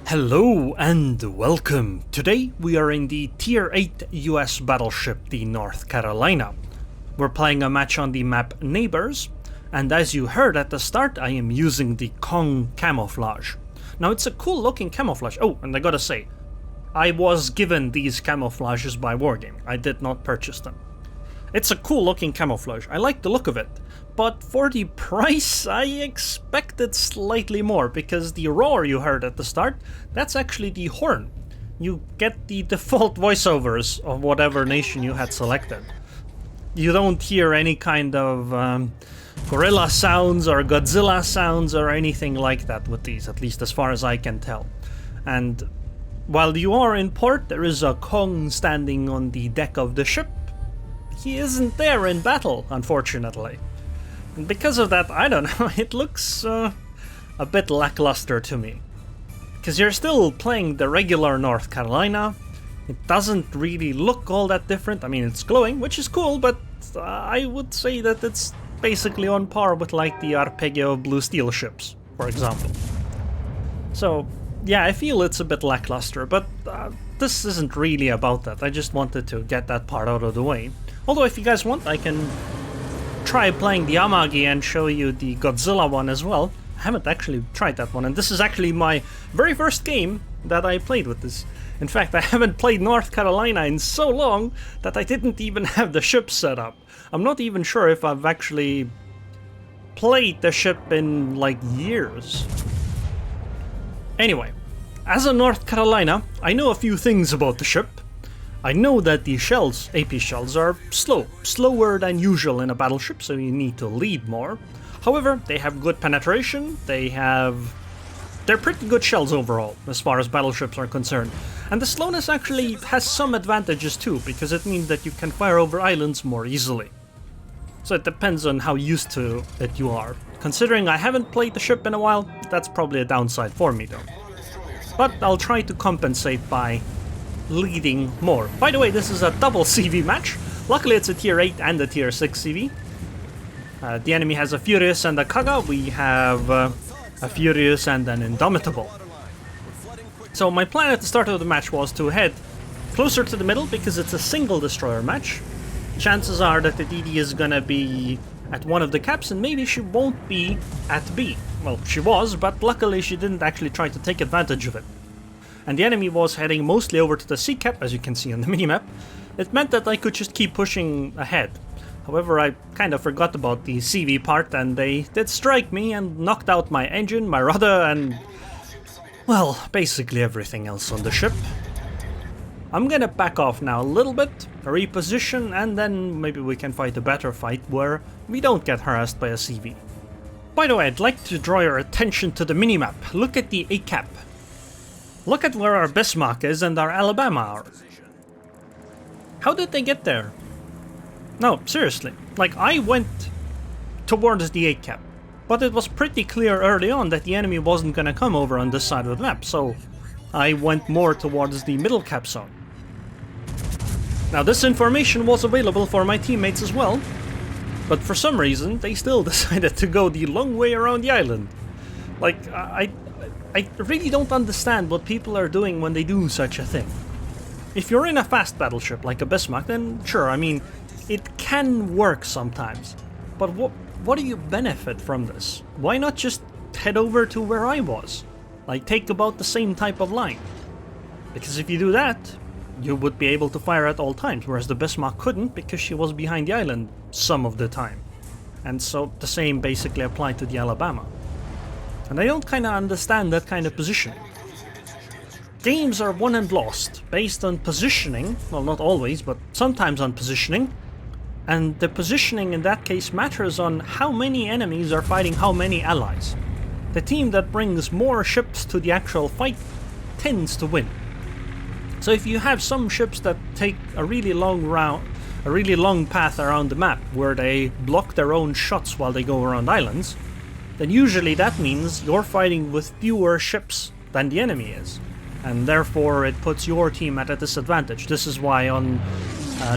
Hello and welcome. Today we are in the Tier 8 US battleship, the North Carolina. We're playing a match on the map Neighbors, and as you heard at the start, I am using the Kong camouflage. Now it's a cool looking camouflage. Oh, and I gotta say, I was given these camouflages by Wargaming. I did not purchase them. It's a cool looking camouflage. I like the look of it. But for the price, I expected slightly more, because the roar you heard at the start, that's actually the horn. You get the default voiceovers of whatever nation you had selected. You don't hear any kind of gorilla sounds or Godzilla sounds or anything like that with these, at least as far as I can tell. And while you are in port, there is a Kong standing on the deck of the ship. He isn't there in battle, unfortunately. And because of that, I don't know, it looks a bit lackluster to me. Because you're still playing the regular North Carolina. It doesn't really look all that different. I mean, it's glowing, which is cool, but I would say that it's basically on par with like the Arpeggio Blue Steel ships, for example. So, yeah, I feel it's a bit lackluster, but this isn't really about that. I just wanted to get that part out of the way. Although if you guys want, I can try playing the Amagi and show you the Godzilla one as well. I haven't actually tried that one, and this is actually my very first game that I played with this. In fact, I haven't played North Carolina in so long that I didn't even have the ship set up. I'm not even sure if I've actually played the ship in like years. Anyway, as a North Carolina, I know a few things about the ship. I know that the shells, AP shells, are slower than usual in a battleship, so you need to lead more. However, they have good penetration, they're pretty good shells overall, as far as battleships are concerned. And the slowness actually has some advantages too, because it means that you can fire over islands more easily. So it depends on how used to it you are. Considering I haven't played the ship in a while, that's probably a downside for me though. But I'll try to compensate by leading more. By the way, this is a double CV match. Luckily it's a tier 8 and a tier 6 CV. The enemy has a Furious and a Kaga. We have a Furious and an Indomitable. So my plan at the start of the match was to head closer to the middle because it's a single destroyer match. Chances are that the DD is gonna be at one of the caps and maybe she won't be at B. Well, she was, but luckily she didn't actually try to take advantage of it. And the enemy was heading mostly over to the C cap, as you can see on the minimap. It meant that I could just keep pushing ahead. However, I kind of forgot about the CV part, and they did strike me and knocked out my engine, my rudder, and well, basically everything else on the ship. I'm gonna back off now a little bit, reposition, and then maybe we can fight a better fight where we don't get harassed by a CV. By the way, I'd like to draw your attention to the minimap. Look at the A cap. Look at where our Bismarck is and our Alabama are. How did they get there? No, seriously. Like, I went towards the A cap, but it was pretty clear early on that the enemy wasn't gonna come over on this side of the map, so I went more towards the middle cap zone. Now, this information was available for my teammates as well, but for some reason they still decided to go the long way around the island. Like, I really don't understand what people are doing when they do such a thing. If you're in a fast battleship like a Bismarck, then sure, I mean, it can work sometimes. But what do you benefit from this? Why not just head over to where I was? Like, take about the same type of line. Because if you do that, you would be able to fire at all times, whereas the Bismarck couldn't because she was behind the island some of the time. And so the same basically applied to the Alabama. And I don't kind of understand that kind of positioning. Games are won and lost based on positioning, well, not always, but sometimes on positioning. And the positioning in that case matters on how many enemies are fighting how many allies. The team that brings more ships to the actual fight tends to win. So if you have some ships that take a really long path around the map where they block their own shots while they go around islands, then usually that means you're fighting with fewer ships than the enemy is, and therefore it puts your team at a disadvantage. This is why on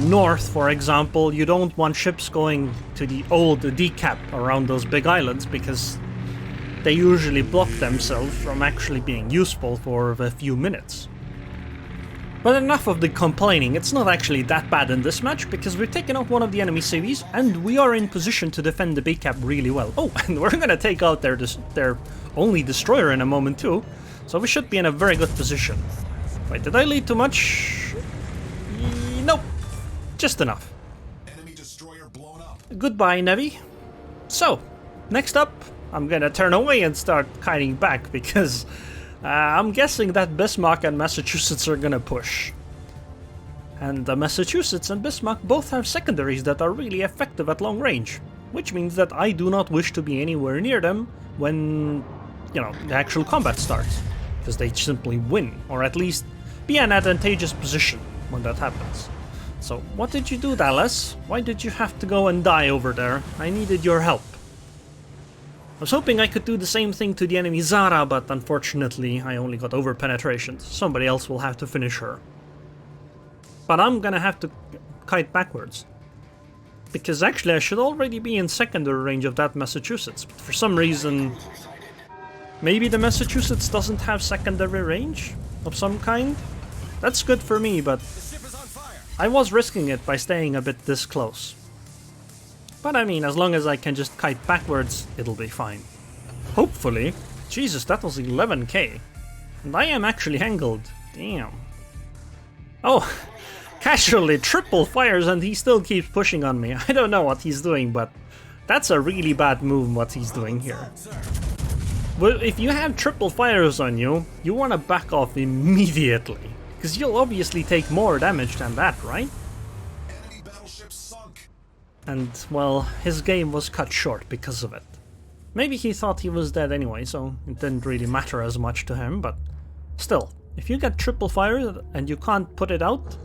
north, for example, you don't want ships going to the old D cap around those big islands, because they usually block themselves from actually being useful for a few minutes. But enough of the complaining, it's not actually that bad in this match, because we've taken out one of the enemy cities, and we are in position to defend the big cap really well. Oh, and we're gonna take out their only destroyer in a moment too, so we should be in a very good position. Wait, did I lead too much? Nope, just enough. Enemy destroyer blown up. Goodbye, Navy. So, next up, I'm gonna turn away and start kiting back, because I'm guessing that Bismarck and Massachusetts are gonna push. And Massachusetts and Bismarck both have secondaries that are really effective at long range, which means that I do not wish to be anywhere near them when, you know, the actual combat starts, because they simply win, or at least be in an advantageous position when that happens. So, what did you do, Dallas? Why did you have to go and die over there? I needed your help. I was hoping I could do the same thing to the enemy Zara, but unfortunately I only got over penetration. Somebody else will have to finish her. But I'm gonna have to kite backwards. Because actually I should already be in secondary range of that Massachusetts. But for some reason, maybe the Massachusetts doesn't have secondary range of some kind? That's good for me, but I was risking it by staying a bit this close. But I mean, as long as I can just kite backwards, it'll be fine. Hopefully. Jesus, that was 11k. And I am actually angled. Damn. Oh, casually triple fires and he still keeps pushing on me. I don't know what he's doing, but that's a really bad move what he's doing here. Well, if you have triple fires on you, you want to back off immediately. Because you'll obviously take more damage than that, right? Enemy battleship sunk. And, well, his game was cut short because of it. Maybe he thought he was dead anyway, so it didn't really matter as much to him, but still, if you get triple fire and you can't put it out,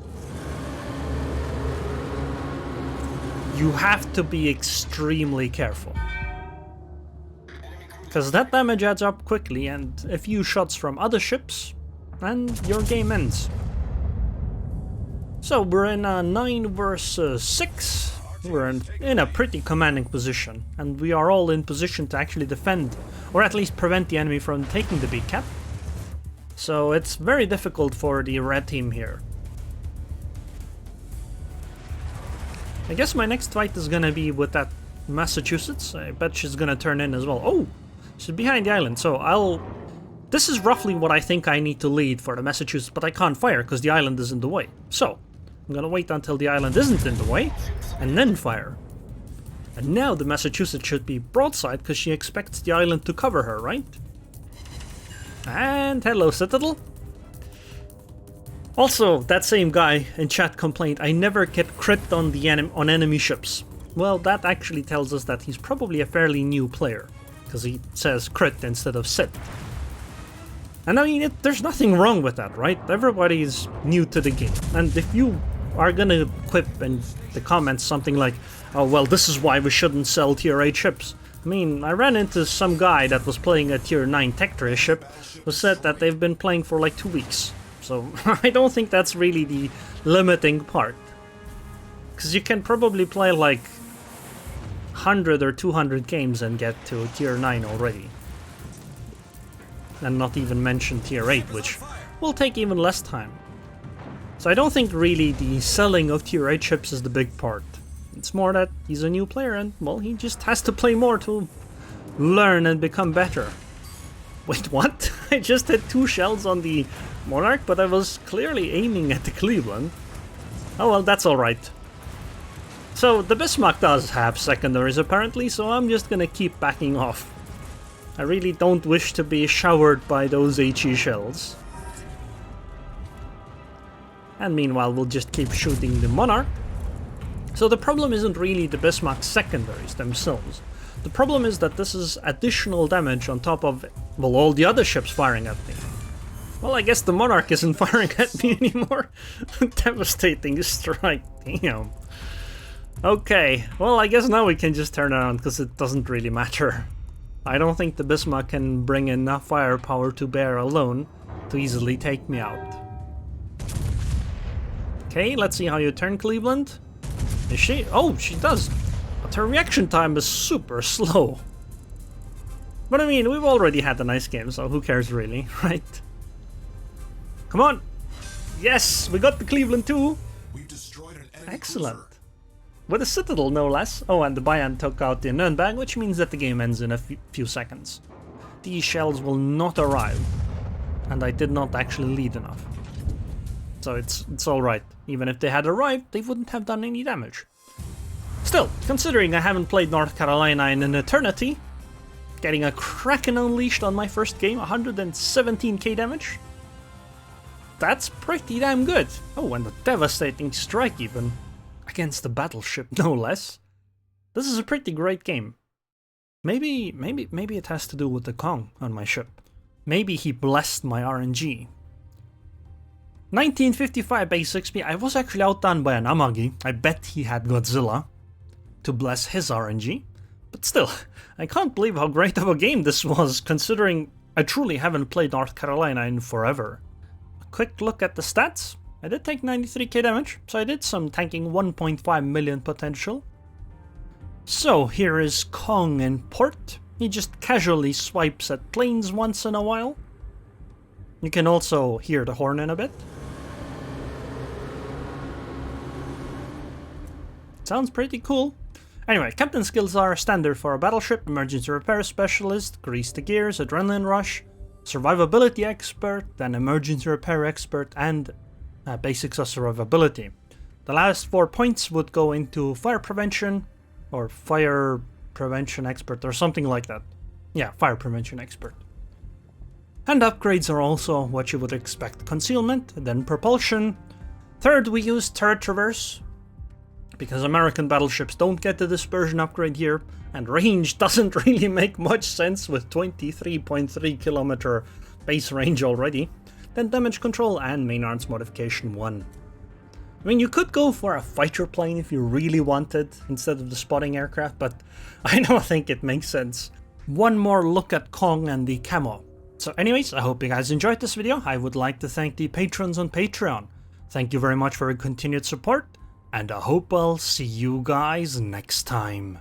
you have to be extremely careful. Because that damage adds up quickly, and a few shots from other ships, and your game ends. So we're in a 9 versus 6. We're in a pretty commanding position, and we are all in position to actually defend, or at least prevent the enemy from taking the big cap. So it's very difficult for the red team here. I guess my next fight is gonna be with that Massachusetts. I bet she's gonna turn in as well. Oh, she's behind the island, so this is roughly what I think I need to lead for the Massachusetts, but I can't fire because the island is in the way. So I'm gonna wait until the island isn't in the way, and then fire. And now the Massachusetts should be broadside because she expects the island to cover her, right? And hello, Citadel. Also, that same guy in chat complained, I never get crit on the enemy ships. Well, that actually tells us that he's probably a fairly new player, because he says crit instead of sit. And I mean, there's nothing wrong with that, right? Everybody's new to the game, and if you are gonna quip in the comments something like, oh well, this is why we shouldn't sell tier 8 ships. I mean, I ran into some guy that was playing a tier 9 Tectris ship who said that they've been playing for like 2 weeks. So I don't think that's really the limiting part. Because you can probably play like 100 or 200 games and get to tier 9 already. And not even mention tier 8, which will take even less time. So I don't think really the selling of tier 8 ships is the big part. It's more that he's a new player and, well, he just has to play more to learn and become better. Wait, what? I just hit 2 shells on the Monarch, but I was clearly aiming at the Cleveland. Oh well, that's alright. So the Bismarck does have secondaries apparently, so I'm just gonna keep backing off. I really don't wish to be showered by those HE shells. And meanwhile, we'll just keep shooting the Monarch. So the problem isn't really the Bismarck secondaries themselves. The problem is that this is additional damage on top of, well, all the other ships firing at me. Well, I guess the Monarch isn't firing at me anymore. Devastating strike, damn. Okay, well, I guess now we can just turn around because it doesn't really matter. I don't think the Bismarck can bring enough firepower to bear alone to easily take me out. Okay, let's see how you turn, Cleveland. Is she? Oh, she does. But her reaction time is super slow. But I mean, we've already had a nice game, so who cares really, right? Come on! Yes! We got the Cleveland too! We've destroyed an enemy Excellent. cruiser. With a Citadel, no less. Oh, and the Bayan took out the Nürnberg, which means that the game ends in a few seconds. These shells will not arrive, and I did not actually lead enough. So it's alright. Even if they had arrived, they wouldn't have done any damage. Still, considering I haven't played North Carolina in an eternity, getting a Kraken unleashed on my first game, 117k damage, that's pretty damn good. Oh, and a devastating strike even. Against the Battleship, no less. This is a pretty great game. Maybe it has to do with the Kong on my ship. Maybe he blessed my RNG. 1955 base XP, I was actually outdone by an Amagi. I bet he had Godzilla to bless his RNG. But still, I can't believe how great of a game this was, considering I truly haven't played North Carolina in forever. A quick look at the stats. I did take 93k damage, so I did some tanking 1.5 million potential. So here is Kong in port. He just casually swipes at planes once in a while. You can also hear the horn in a bit. Sounds pretty cool. Anyway, captain skills are standard for a battleship: emergency repair specialist, grease the gears, adrenaline rush, survivability expert, then emergency repair expert, and basics of survivability. The last 4 points would go into fire prevention, or fire prevention expert, or something like that. Yeah, fire prevention expert. And upgrades are also what you would expect: concealment, then propulsion. Third, we use turret traverse, because American battleships don't get the dispersion upgrade here, and range doesn't really make much sense with 23.3 kilometer base range already. Then damage control and main arms modification 1. I mean, you could go for a fighter plane if you really wanted, instead of the spotting aircraft, but I don't think it makes sense. One more look at Kong and the camo. So anyways, I hope you guys enjoyed this video. I would like to thank the patrons on Patreon. Thank you very much for your continued support, and I hope I'll see you guys next time.